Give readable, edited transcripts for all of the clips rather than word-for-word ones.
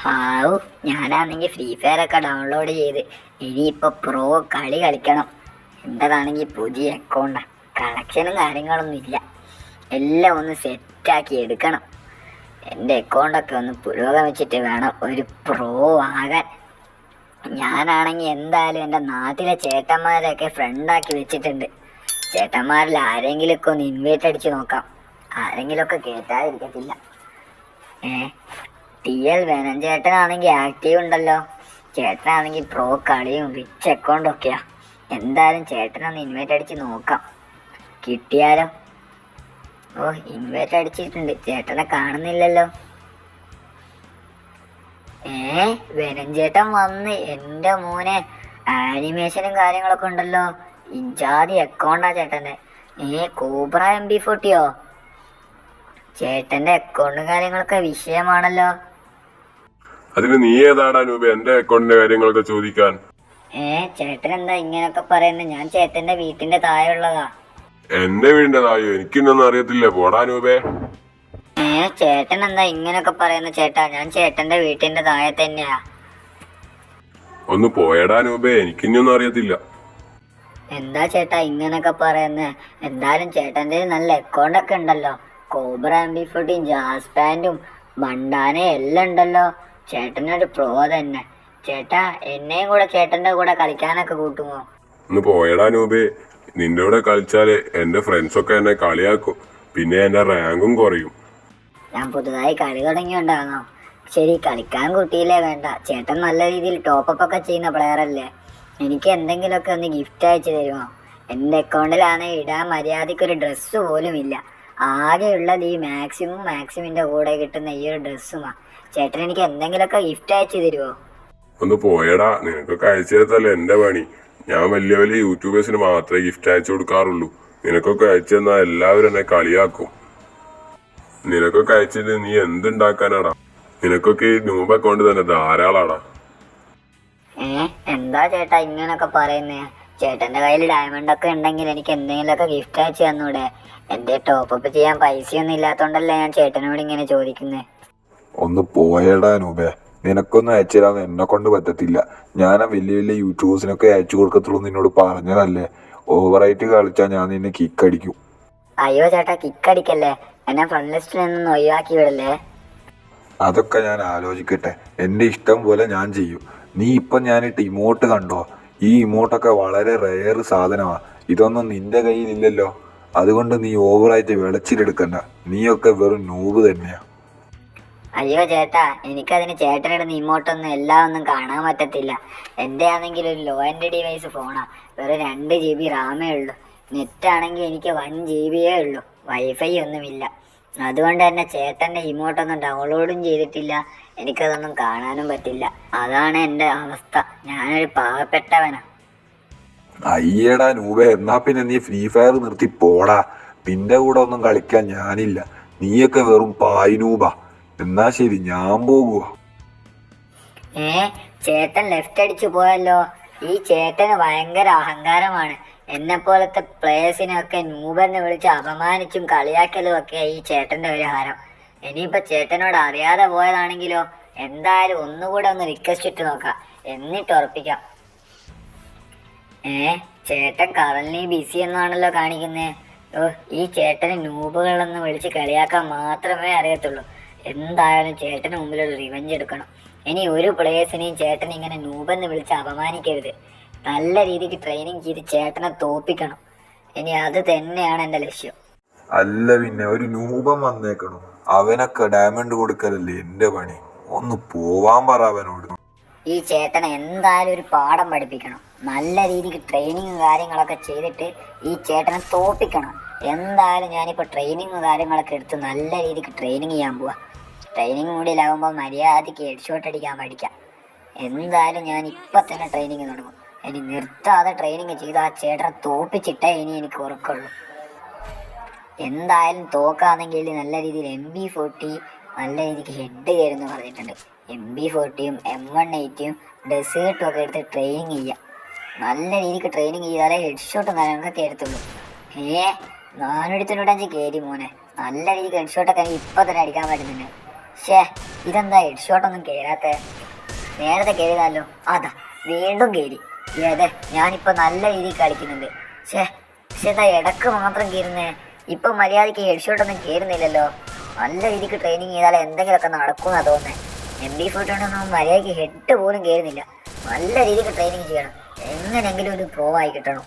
ഹാവു, ഞാനാണെങ്കിൽ free fire ഒക്കെ download ചെയ്ത് ഇനിയിപ്പോൾ പ്രോ കളി കളിക്കണം. എൻ്റെതാണെങ്കിൽ പുതിയ അക്കൗണ്ടാണ്, കളക്ഷനും കാര്യങ്ങളൊന്നും ഇല്ല. എല്ലാം ഒന്ന് സെറ്റാക്കി എടുക്കണം. എൻ്റെ അക്കൗണ്ടൊക്കെ ഒന്ന് പുരോഗമിച്ചിട്ട് വേണം ഒരു പ്രോ ആകാൻ. ഞാനാണെങ്കിൽ എന്തായാലും എൻ്റെ നാട്ടിലെ ചേട്ടന്മാരെയൊക്കെ ഫ്രണ്ടാക്കി വെച്ചിട്ടുണ്ട്. ചേട്ടന്മാരിൽ ആരെങ്കിലുമൊക്കെ ഒന്ന് ഇൻവൈറ്റ് അടിച്ച് നോക്കാം. ആരെങ്കിലുമൊക്കെ കേട്ടാതിരിക്കത്തില്ല. ടി എൽ വേണം ചേട്ടനാണെങ്കിൽ ആക്റ്റീവ് ഉണ്ടല്ലോ. ചേട്ടനാണെങ്കിൽ പ്രോ കളിയും റിച്ച് അക്കൗണ്ടും ഒക്കെയാ. എന്തായാലും ചേട്ടനൊന്ന് ഇൻവൈറ്റ് അടിച്ച് നോക്കാം, കിട്ടിയാലോ. ഓ, ഇൻവൈറ്റ് അടിച്ചിട്ടുണ്ട്, ചേട്ടനെ കാണുന്നില്ലല്ലോ. വെനം ചേട്ടൻ വന്ന്. എൻ്റെ മോനെ, ആനിമേഷനും കാര്യങ്ങളൊക്കെ ഉണ്ടല്ലോ. ഇജാതി അക്കൗണ്ടാ ചേട്ടൻ്റെ. കോബ്ര MB40യോ? ചേട്ടൻ്റെ അക്കൗണ്ടും കാര്യങ്ങളൊക്കെ വിഷയമാണല്ലോ. അതിന് നീ ഏതാടാ നൂബ് എന്റെ അക്കൗണ്ടിന്റെ കാര്യങ്ങളൊക്കെ ചോദിക്കാൻ? ചേട്ടൻ എന്താ ഇങ്ങനൊക്കെ പറയുന്നത്? ഞാൻ ചേട്ടന്റെ വീട്ടിന്റെ താഴെ ഉള്ളതാ. എന്റെ വീടിന്റെ താഴെയോ? എനിക്കിന്നൊന്നും അറിയത്തില്ല, പോടാ നൂബേ. ചേട്ടൻ എന്താ ഇങ്ങനൊക്കെ പറയുന്നത് ചേട്ടാ? ഞാൻ ചേട്ടന്റെ വീട്ടിന്റെ താഴെ തന്നെയാ. ഒന്ന് പോയടാ നൂബേ, എനിക്കിന്നൊന്നും അറിയത്തില്ല. എന്താ ചേട്ടാ ഇങ്ങനൊക്കെ പറയുന്നത്? എന്തായാലും ചേട്ടന്റെ നല്ല അക്കൗണ്ടൊക്കെ ഉണ്ടല്ലോ. കോബ്ര MB40, ജാസ് പാൻറ്റും ബണ്ടാനെ എല്ലാം ഉണ്ടല്ലോ. ചേട്ടനൊരു പ്രോ തന്നെ. ചേട്ടാ, എന്നെയും കൂടെ ചേട്ടന്റെ കൂടെ കളിക്കാനൊക്കെ കൂട്ടുമോ? ഒന്ന് പോയടാ നൂബേ, നിന്റെ കൂടെ കളിച്ചാല് എന്റെ ഫ്രണ്ട്സൊക്കെ എന്നെ കളിയാക്കും, പിന്നെ എന്റെ റാങ്കും കുറയും. ഞാൻ പുതുതായി കളി തുടങ്ങിയുണ്ടാണോ? ശരി, കളിക്കാൻ കൂട്ടിയില്ലേ വേണ്ട. ചേട്ടൻ നല്ല രീതിയിൽ ടോപ്പപ്പ് ഒക്കെ ചെയ്യുന്ന പ്ലെയർ അല്ലേ. എനിക്ക് എന്തെങ്കിലുമൊക്കെ ഒന്ന് ഗിഫ്റ്റ് അയച്ചു തരുമോ? എൻ്റെ അക്കൗണ്ടിലാണെങ്കിൽ ഇടാൻ മര്യാദയ്ക്കൊരു ഡ്രസ്സ് പോലും ഇല്ല. ആകെയുള്ളത് ഈ മാക്സിമിൻ്റെ കൂടെ കിട്ടുന്ന ഈ ഒരു ഡ്രസ്സുമാ. ചേട്ടൻ എനിക്ക് എന്തെങ്കിലുമൊക്കെ ഗിഫ്റ്റ് അയച്ചു തരുമോ? ഒന്ന് പോയടാ, നിനക്കൊക്കെ അയച്ചു തരത്തല്ലേ എന്റെ പണി. ഞാൻ വലിയ വലിയ യൂട്യൂബേഴ്സിന് മാത്രമേ ഗിഫ്റ്റ് അയച്ചു കൊടുക്കാറുള്ളൂ. നിനക്കൊക്കെ അയച്ചു തന്നാൽ എല്ലാവരും എന്നെ കളിയാക്കും. നിനക്കൊക്കെ അയച്ചിട്ട് നീ എന്തുണ്ടാക്കാനാടാ? നിനക്കൊക്കെ ഈ നൂബ് അക്കൗണ്ട് തന്നെ ധാരാളാടാ. എന്താ ചേട്ടാ ഇങ്ങനൊക്കെ പറയുന്നേ? ചേട്ടന്റെ കയ്യിൽ ഡയമണ്ട് ഒക്കെ ഉണ്ടെങ്കിൽ എനിക്ക് എന്തെങ്കിലുമൊക്കെ ഗിഫ്റ്റ് അയച്ചു തന്നൂടെ? എന്റെ ടോപ്പപ്പ് ചെയ്യാൻ പൈസയൊന്നും ഇല്ലാത്തോണ്ടല്ലേ ഞാൻ ചേട്ടനോട് ഇങ്ങനെ ചോദിക്കുന്നേ. ഒന്ന് പോയടാ നൂബേ, നിനക്കൊന്നും അയച്ചു തരാന്ന് എന്നെ കൊണ്ട് പറ്റത്തില്ല. ഞാൻ ആ വലിയ വലിയ യൂട്യൂബേഴ്സിനൊക്കെ അയച്ചു കൊടുക്കത്തുള്ളൂ നിന്നോട് പറഞ്ഞതല്ലേ. ഓവറായിട്ട് കളിച്ചാൽ ഞാൻ നിന്നെ കിക്കടിക്കും. അയ്യോ ചേട്ടാ, കിക്കടിക്കല്ലേ. എന്നെ ഫ്രണ്ട് ലിസ്റ്റിൽ നിന്നൊന്നും ഒഴിവാക്കി വിടല്ലേ. അതൊക്കെ ഞാൻ ആലോചിക്കട്ടെ, എൻ്റെ ഇഷ്ടം പോലെ ഞാൻ ചെയ്യും. നീ ഇപ്പം ഞാനിട്ട് ഇമോട്ട് കണ്ടോ? ഈ ഇമോട്ടൊക്കെ വളരെ റെയർ സാധനമാണ്. ഇതൊന്നും നിന്റെ കയ്യിലില്ലല്ലോ. അതുകൊണ്ട് നീ ഓവറായിട്ട് വിളച്ചിലെടുക്കണ്ട. നീയൊക്കെ വെറും നൂബ് തന്നെയാ. അയ്യോ ചേട്ടാ, എനിക്കതിന് ചേട്ടനിടുന്ന ഇമോട്ടൊന്നും എല്ലാം ഒന്നും കാണാൻ പറ്റത്തില്ല. എൻ്റെ ആണെങ്കിൽ ഒരു ലോ എൻഡ് ഡിവൈസ് ഫോണാ. വെറും 2 GB റാമേ ഉള്ളൂ. നെറ്റാണെങ്കിൽ എനിക്ക് 1 GB ഉള്ളൂ. വൈഫൈ ഒന്നുമില്ല. അതുകൊണ്ട് തന്നെ ചേട്ടൻ്റെ ഇമോട്ടൊന്നും ഡൗൺലോഡും ചെയ്തിട്ടില്ല. എനിക്കതൊന്നും കാണാനും പറ്റില്ല. അതാണ് എൻ്റെ അവസ്ഥ. ഞാനൊരു പാവപ്പെട്ടവനാ. അയ്യടാ നൂബേ, എന്നാ പിന്നെ നീ ഫ്രീ ഫയർ നിർത്തി പോടാ. നിന്റെ കൂടെ ഒന്നും കളിക്കാൻ ഞാനില്ല. നീയൊക്കെ വെറും പായ്നൂബാ. എന്നാ ശരി, ഞാൻ പോകുക. ചേട്ടൻ ലെഫ്റ്റ് അടിച്ചു പോയല്ലോ. ഈ ചേട്ടന് ഭയങ്കര അഹങ്കാരമാണ്. എന്നെ പോലത്തെ പ്ലേയേഴ്സിനെയൊക്കെ നൂബെന്ന് വിളിച്ച് അപമാനിച്ചും കളിയാക്കലും ഒക്കെ ഈ ചേട്ടന്റെ ഒരു ഹരം. ഇനിയിപ്പോ ചേട്ടനോട് അറിയാതെ പോയതാണെങ്കിലോ? എന്തായാലും ഒന്നുകൂടെ ഒന്ന് റിക്വസ്റ്റ് ഇട്ട് നോക്കാം, എന്നിട്ട് ഉറപ്പിക്കാം. ചേട്ടൻ കറൻലി ബിസി എന്നാണല്ലോ കാണിക്കുന്നേ. ഈ ചേട്ടന് നൂബുകളെന്ന് വിളിച്ച് കളിയാക്കാൻ മാത്രമേ അറിയത്തുള്ളൂ. എന്തായാലും ചേട്ടന് മുമ്പിലൊരു റിവെഞ്ച് എടുക്കണം. ഇനി ഒരു പ്ലേയേഴ്സിനെയും ചേട്ടൻ ഇങ്ങനെ നൂബെന്ന് വിളിച്ച് അപമാനിക്കരുത്. നല്ല രീതിക്ക് ട്രെയിനിങ് ചെയ്ത് ചേട്ടനെ തോപ്പിക്കണം. ഇനി അത് തന്നെയാണ് എൻ്റെ ലക്ഷ്യം. അല്ല പിന്നെ ഒരു നൂപം വന്നേക്കണം. അവനൊക്കെ ഡയമണ്ട് കൊടുക്കലല്ലേ എൻ്റെ പണി. ഒന്ന് പോവാൻ പറ അവനോട്. ഈ ചേട്ടനെ എന്തായാലും ഒരു പാഠം പഠിപ്പിക്കണം. നല്ല രീതിക്ക് ട്രെയിനിങ്ങും കാര്യങ്ങളൊക്കെ ചെയ്തിട്ട് ഈ ചേട്ടനെ തോപ്പിക്കണം. എന്തായാലും ഞാനിപ്പോൾ ട്രെയിനിങ്ങും കാര്യങ്ങളൊക്കെ എടുത്ത് നല്ല രീതിക്ക് ട്രെയിനിങ് ചെയ്യാൻ പോവാ. ട്രെയിനിങ് കൂടിയിലാകുമ്പോൾ മര്യാദയ്ക്ക് ഹെഡ്ഷോട്ട് അടിക്കാൻ പഠിക്കാം. എന്തായാലും ഞാൻ ഇപ്പം തന്നെ ട്രെയിനിങ് തുടങ്ങും. ഇനി നിർത്താതെ ട്രെയിനിങ് ചെയ്ത് ആ ചേട്ടനെ തോപ്പിച്ചിട്ടേ ഇനി എനിക്ക് ഉറക്കുള്ളൂ. എന്തായാലും തോക്കാണെങ്കിൽ നല്ല രീതിയിൽ MB40 നല്ല രീതിക്ക് ഹെഡ് കയറുന്നു പറഞ്ഞിട്ടുണ്ട്. MB40യും M180യും ഡെസേർട്ടും ഒക്കെ എടുത്ത് ട്രെയിനിങ് ചെയ്യാം. നല്ല രീതിക്ക് ട്രെയിനിങ് ചെയ്താലേ ഹെഡ്ഷോട്ടും കാര്യങ്ങളൊക്കെ കയറത്തുള്ളൂ. 425 കയറി മോനെ. നല്ല രീതിക്ക് ഹെഡ്ഷോട്ടൊക്കെ എനിക്ക് ഇപ്പം തന്നെ അടിക്കാൻ പറ്റുന്നുണ്ട്. ഷേ ഇതെന്താ ഹെഡ്ഷോട്ടൊന്നും കയറാത്ത? നേരത്തെ കയറിയതല്ലോ. അതാ വീണ്ടും കയറി. ഏതെ ഞാനിപ്പോൾ നല്ല രീതിയിൽ കളിക്കുന്നുണ്ട്. പക്ഷേ എന്താ ഇടക്ക് മാത്രം കയറുന്നേ? ഇപ്പം മര്യാദയ്ക്ക് ഹെഡ്ഷോട്ടൊന്നും കയറുന്നില്ലല്ലോ. നല്ല രീതിക്ക് ട്രെയിനിങ് ചെയ്താൽ എന്തെങ്കിലുമൊക്കെ നടക്കുമെന്നാണ് തോന്നുന്നത്. MB41 മര്യാദയ്ക്ക് ഹെഡ് പോലും കയറുന്നില്ല. നല്ല രീതിക്ക് ട്രെയിനിങ് ചെയ്യണം. എങ്ങനെയെങ്കിലും ഒരു പ്രോ ആയി കിട്ടണം.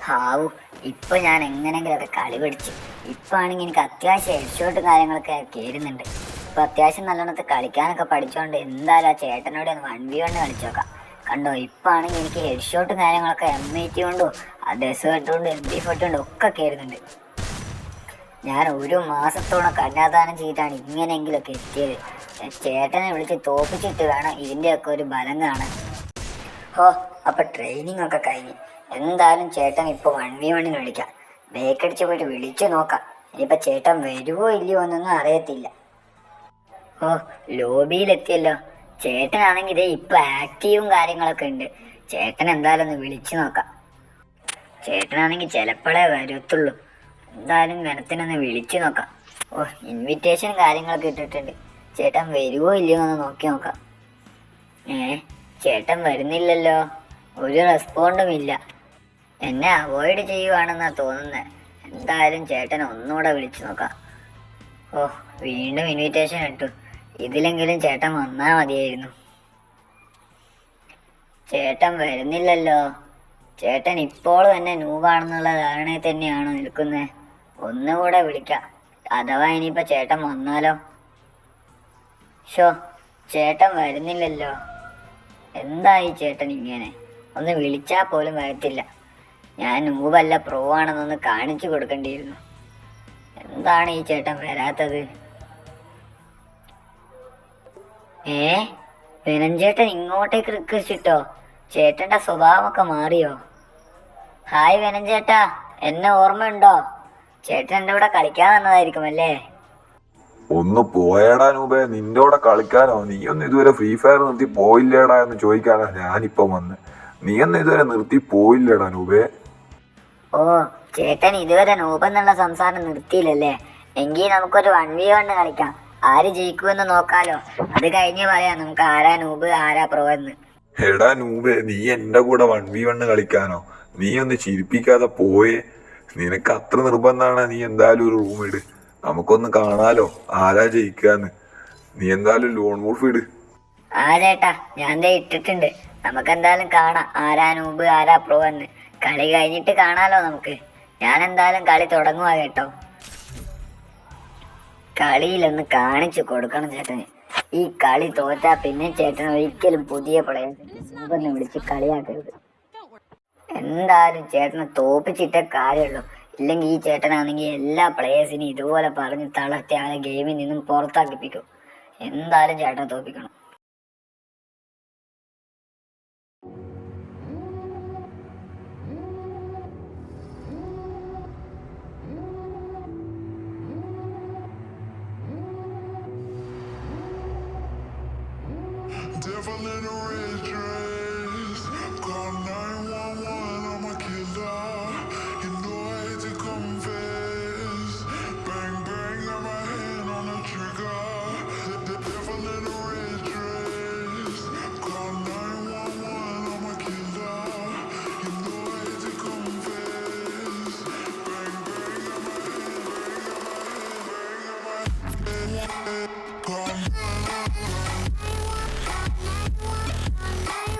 ഹാവു ഇപ്പം ഞാൻ എങ്ങനെയെങ്കിലുമൊക്കെ കളി പഠിച്ചു. ഇപ്പം ആണെങ്കിൽ എനിക്ക് അത്യാവശ്യം ഹെഡ്ഷോട്ടും കാര്യങ്ങളൊക്കെ കയറുന്നുണ്ട്. ഇപ്പം അത്യാവശ്യം നല്ലോണത്ത് കളിക്കാനൊക്കെ പഠിച്ചുകൊണ്ട് എന്തായാലും ആ ചേട്ടനോട് ഒന്ന് 1v1 കളിച്ചു നോക്കാം. കണ്ടോ ഇപ്പം ആണെങ്കിൽ എനിക്ക് ഹെഡ്ഷോട്ടും കാര്യങ്ങളൊക്കെ M80 കൊണ്ടും ആ ഡെസേർട്ട് കൊണ്ടും MB40 കൊണ്ടും ഒക്കെ കയറുന്നുണ്ട്. ഞാൻ ഒരു മാസത്തോളം കന്യാദാനം ചെയ്തിട്ടാണ് ഇങ്ങനെയെങ്കിലുമൊക്കെ എത്തിയത്. ചേട്ടനെ വിളിച്ച് തോപ്പിച്ചിട്ട് വേണം ഇതിൻ്റെയൊക്കെ ഒരു ബലം കാണാൻ. അപ്പം ട്രെയിനിങ് ഒക്കെ കഴിഞ്ഞ് എന്തായാലും ചേട്ടൻ ഇപ്പോൾ 1v1 വിളിക്കാം. ബേക്കടിച്ച് പോയിട്ട് വിളിച്ചു നോക്കാം. ഇനിയിപ്പോൾ ചേട്ടൻ വരുമോ ഇല്ലയോ എന്നൊന്നും അറിയത്തില്ല. ലോബിയിലെത്തിയല്ലോ. ചേട്ടനാണെങ്കിൽ ഇതേ ഇപ്പം ആക്റ്റീവും കാര്യങ്ങളൊക്കെ ഉണ്ട്. ചേട്ടൻ എന്തായാലും ഒന്ന് വിളിച്ചു നോക്കാം. ചേട്ടനാണെങ്കിൽ ചിലപ്പോഴേ വരത്തുള്ളൂ. എന്തായാലും ഗണത്തിനൊന്ന് വിളിച്ചു നോക്കാം. ഇൻവിറ്റേഷൻ കാര്യങ്ങളൊക്കെ ഇട്ടിട്ടുണ്ട്. ചേട്ടൻ വരുമോ ഇല്ലയോ എന്ന് നോക്കി നോക്കാം. ചേട്ടൻ വരുന്നില്ലല്ലോ. ഒരു റെസ്പോണ്ടും ഇല്ല. എന്നെ അവോയ്ഡ് ചെയ്യുവാണെന്നാണ് തോന്നുന്നത്. എന്തായാലും ചേട്ടൻ ഒന്നുകൂടെ വിളിച്ചു നോക്കാം. വീണ്ടും ഇൻവിറ്റേഷൻ ഇട്ടു. ഇതിലെങ്കിലും ചേട്ടൻ വന്നാൽ മതിയായിരുന്നു. ചേട്ടൻ വരുന്നില്ലല്ലോ. ചേട്ടൻ ഇപ്പോൾ തന്നെ നൂബാണെന്നുള്ള ധാരണയിൽ തന്നെയാണോ നിൽക്കുന്നത്? ഒന്നുകൂടെ വിളിക്കാം. അഥവാ ഇനിയിപ്പോൾ ചേട്ടൻ വന്നാലോ? ചേട്ടൻ വരുന്നില്ലല്ലോ. എന്തായി ചേട്ടൻ ഇങ്ങനെ? ഒന്ന് വിളിച്ചാൽ പോലും വരത്തില്ല. ഞാൻ നൂബല്ല പ്രോ ആണെന്നൊന്ന് കാണിച്ചു കൊടുക്കേണ്ടിയിരുന്നു. എന്താണ് ഈ ചേട്ടൻ വരാത്തത്? വെനഞ്ചേട്ടൻ ഇങ്ങോട്ടേക്ക് റിക്വസ്റ്റ് ഇട്ടോ? ചേട്ടൻ്റെ സ്വഭാവമൊക്കെ മാറിയോ? ഹായ് വെനഞ്ചേട്ടാ, എന്നെ ഓർമ്മയുണ്ടോ? ചേട്ടൻ എൻ്റെ കൂടെ കളിക്കാൻ വന്നതായിരിക്കും അല്ലേ? ഒന്ന് പോയേടാ നൂബേ, നിന്റെ കൂടെ കളിക്കാനോ? നീയൊന്നും ഇതുവരെ ഫ്രീ ഫയർ നിർത്തി പോയില്ലേടാ എന്ന് ചോദിക്കാനാ ഞാനിപ്പം വന്ന്. നീയൊന്നും ഇതുവരെ നിർത്തി പോയില്ലേടാ നൂബേ? ചേട്ടൻ ഇതുവരെ നൂബ് എന്നുള്ള സംസാരം നിർത്തിയില്ലല്ലേ? എങ്കിൽ നമുക്കൊരു 1v1 കളിക്കാം. ആര് ജയിക്കുമെന്ന് നോക്കാലോ. അത് കഴിഞ്ഞ് പറയാം നമുക്ക് ആരാ നൂബ് ആരാ പ്രോ എന്ന്. എടാ നൂബേ, നീ എൻ്റെ കൂടെ 1v1 കളിക്കാനോ? നീ ഒന്ന് ചിരിപ്പിക്കാതെ പോയേ. നിനക്ക് അത്ര നിർബന്ധമാണ്. നീ എന്തായാലും ഒരു റൂം ഇട്, നമുക്കൊന്ന് കാണാലോ ആരാ ജയിക്കാന്ന്. നീ എന്തായാലും ലോൺ വോൾഫ് ഇട്. ചേട്ടാ ഞാൻ ഇട്ടിട്ടുണ്ട്. നമുക്ക് എന്തായാലും കാണാം ആരാ നൂബ് ആരാ പ്രോ എന്ന്. കളി കഴിഞ്ഞിട്ട് കാണാലോ നമുക്ക്. ഞാൻ എന്തായാലും കളി തുടങ്ങുക കേട്ടോ. കളിയിലൊന്ന് കാണിച്ചു കൊടുക്കണം ചേട്ടന്. ഈ കളി തോറ്റാ പിന്നെ ചേട്ടൻ ഒരിക്കലും പുതിയ പ്ലേയേഴ്സിനെ വിളിച്ച് കളിയാക്കരുത്. എന്തായാലും ചേട്ടനെ തോപ്പിച്ചിട്ടേ കാര്യമുള്ളൂ. ഇല്ലെങ്കിൽ ഈ ചേട്ടനാണെങ്കിൽ എല്ലാ പ്ലേയേഴ്സിനും ഇതുപോലെ പറഞ്ഞ് തളർത്തി ആ ഗെയിമിൽ നിന്നും പുറത്താക്കിപ്പിക്കും. എന്തായാലും ചേട്ടനെ തോപ്പിക്കണം. Devil in a red dress, call 911, I'm a killer. You know I hate to confess. Bang bang, got my hand on the trigger. The devil in a red dress, call 911, I'm a killer. You know I hate to confess. Bang bang, got my hand, bang, got my hand, bang, got my hand. Call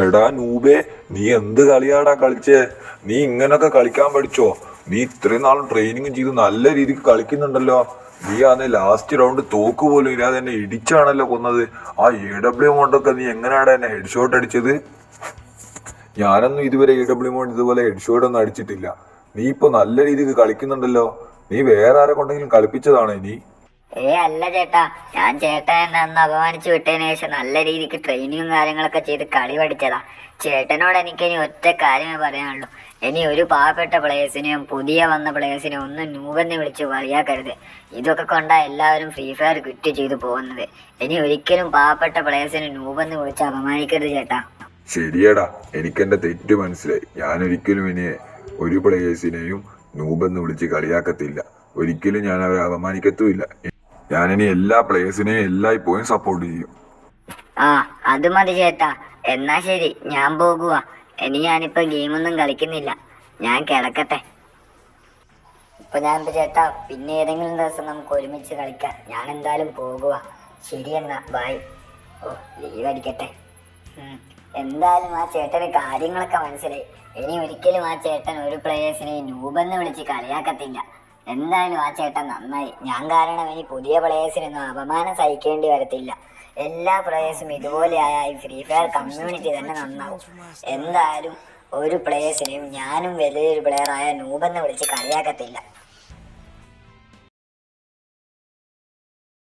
എടാ നൂബേ, നീ എന്ത് കളിയാടാ കളിച്ചേ? നീ ഇങ്ങനൊക്കെ കളിക്കാൻ പഠിച്ചോ? നീ ഇത്രയും നാളും ട്രെയിനിങ് ചെയ്ത് നല്ല രീതിക്ക് കളിക്കുന്നുണ്ടല്ലോ. നീ ആന്നെ ലാസ്റ്റ് റൗണ്ട് തോക്ക് പോലും ഇല്ലാതെ എന്നെ ഇടിച്ചാണല്ലോ കൊന്നത്. ആ AW കൊണ്ടൊക്കെ നീ എങ്ങനെയാടാ എന്നെ ഹെഡ് ഷോട്ട് അടിച്ചത്? ഞാനൊന്നും ഇതുവരെ AW കൊണ്ട് ഇതുപോലെ ഹെഡ് ഷോട്ട് ഒന്നും അടിച്ചിട്ടില്ല. നീ ഇപ്പൊ നല്ല രീതിക്ക് കളിക്കുന്നുണ്ടല്ലോ. നീ വേറെ ആരെ കൊണ്ടെങ്കിലും കളിപ്പിച്ചതാണോ നീ? അല്ല ചേട്ടാ, ഞാൻ ചേട്ടനെ അന്ന് അപമാനിച്ചു വിട്ടതിന് ശേഷം നല്ല രീതിക്ക് ട്രെയിനിങ്ങും കാര്യങ്ങളൊക്കെ ചെയ്ത് കളി പഠിച്ചതാ. ചേട്ടനോട് എനിക്കിനി ഒറ്റ കാര്യമേ പറയാനുള്ളൂ. ഇനി ഒരു പാവപ്പെട്ട പ്ലേയേഴ്സിനെയും പുതിയ വന്ന പ്ലേയേഴ്സിനെയും ഒന്നും നൂബെന്ന് വിളിച്ച് കളിയാക്കരുത്. ഇതൊക്കെ കൊണ്ടാ എല്ലാവരും ഫ്രീ ഫയർ ക്വിറ്റ് ചെയ്തു പോകുന്നത്. ഇനി ഒരിക്കലും പാവപ്പെട്ട പ്ലേയേഴ്സിനെ നൂബെന്ന് വിളിച്ച് അപമാനിക്കരുത് ചേട്ടാ. ശരിയടാ, എനിക്കെന്റെ തെറ്റ് മനസ്സിലായി. ഞാൻ ഒരിക്കലും ഇനി ഒരു പ്ലേയേഴ്സിനെയും നൂബെന്ന് വിളിച്ച് കളിയാക്കത്തില്ല. ഒരിക്കലും ഞാൻ അവരെ അപമാനിക്കത്തുമില്ല. ഞാനിനി എല്ലാ പ്ലേയേഴ്സിനെയും എല്ലായ്പ്പോഴും സപ്പോർട്ട് ചെയ്യും. അത് മതി ചേട്ടാ. എന്നാ ശരി, ഞാൻ പോകുക. ഇനി ഞാനിപ്പോ ഗെയിമൊന്നും കളിക്കുന്നില്ല. ഞാൻ കിടക്കട്ടെ. ചേട്ടാ, പിന്നെ ഏതെങ്കിലും ദിവസം നമുക്ക് ഒരുമിച്ച് കളിക്കാം. ഞാൻ എന്തായാലും പോകുക. ശരി എന്നാ, ബൈ. ലീവ് അടിക്കട്ടെ. എന്തായാലും ആ ചേട്ടന് കാര്യങ്ങളൊക്കെ മനസ്സിലായി. ഇനി ഒരിക്കലും ആ ചേട്ടൻ ഒരു പ്ലേയേഴ്സിനെ നൂബെന്ന് വിളിച്ച് കളിയാക്കത്തില്ല. എന്തായാലും ആ ചേട്ടൻ നന്നായി. ഞാൻ കാരണം ഇനി പുതിയ പ്ലേയേഴ്സിനൊന്നും അപമാനം സഹിക്കേണ്ടി വരത്തില്ല. എല്ലാ പ്ലേയേഴ്സും ഇതുപോലെയായ ഈ ഫ്രീ ഫയർ കമ്മ്യൂണിറ്റി തന്നെ നന്നാവും. എന്തായാലും ഒരു പ്ലേയേഴ്സിനെയും ഞാനും വലിയൊരു പ്ലെയറായ നൂബെന്ന് വിളിച്ച് കളിയാക്കത്തില്ല.